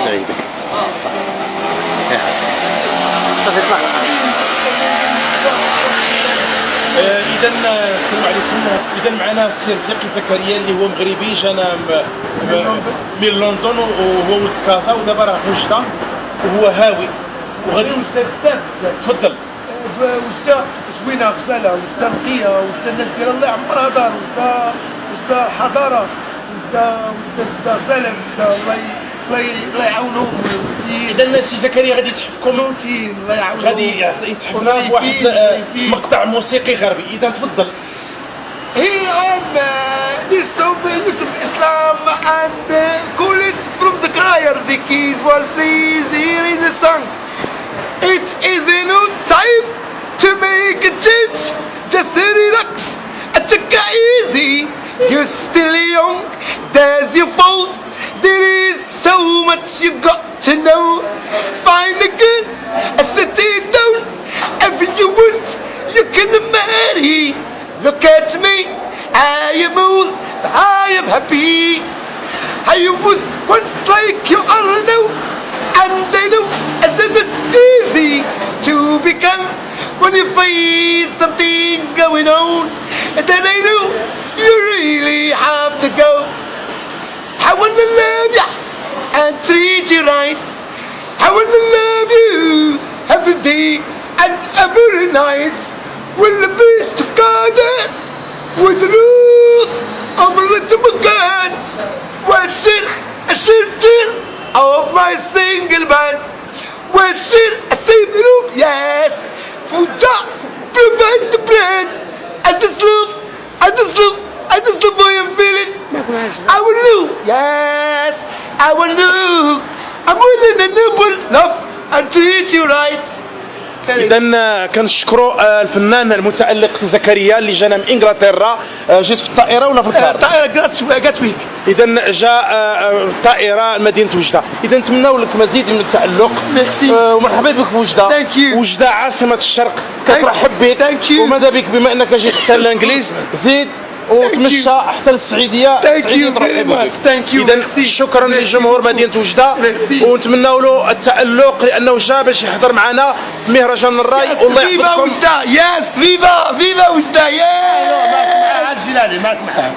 نعيدك صح. اذا السلام عليكم. اذا معنا السي رزيقي زكريا اللي هو مغربي جانا من لندن وهو ولد كازا ودابا راه في وجده وهو هاوي وغادي وجده بزاف بزاف. تفضل. وجده زوينه غزاله، وجده نقيه، وجده الناس ديال الله عمرها دار، وجده حضاره، وجده غزاله، وجده الله يعاونهم. اذا السي زكريا غادي يتحفكم، الله يعاونهم، غادي يتحفنا بواحد مقطع موسيقي غربي. اذا تفضل. Here I am, this song Yusuf Islam and call it from Zakaria Rzikis. Well, please, here is the song. It is no time to make a change. Just relax and take it easy. You're still young, there's your fault. There is so much you got to know. Find a girl and sit it down. If you want, you can marry. Look at me, I am old, I am happy. I was once like you are now, and I know isn't it easy to become when you find something's going on, and then I know you really have to go. I wanna love you and treat you right. I wanna love you every day and every night. We'll be together with Ruth أمرت مكان والسر السر of my single man والسر السيبروب yes فوجا prevent the brain and this love I am feeling I will do yes I will do I'm willing to nibble love and treat you right. اذا كنشكروا الفنان المتالق سي زكريا اللي جانا من انجلترا. جيت في الطائره ولا في الكار؟ الطائره جاتويك. اذا جاء الطائره لمدينه وجده. اذا نتمنوا لك مزيد من التالق. ميرسي ومرحبا بك في وجده. وجده عاصمه الشرق كترحب بك وماذا بك بما انك جيت حتى الانجليز زيد وتمشى حتى للسعيديه. السعيديه ترحب بك. اذا شكرا لجمهور مدينه وجده ونتمنوا له التالق لانه جا باش يحضر معنا في مهرجان الراي. والله يحفظكم. فيفا وجده يس فيفا وجده يس. معك معاه.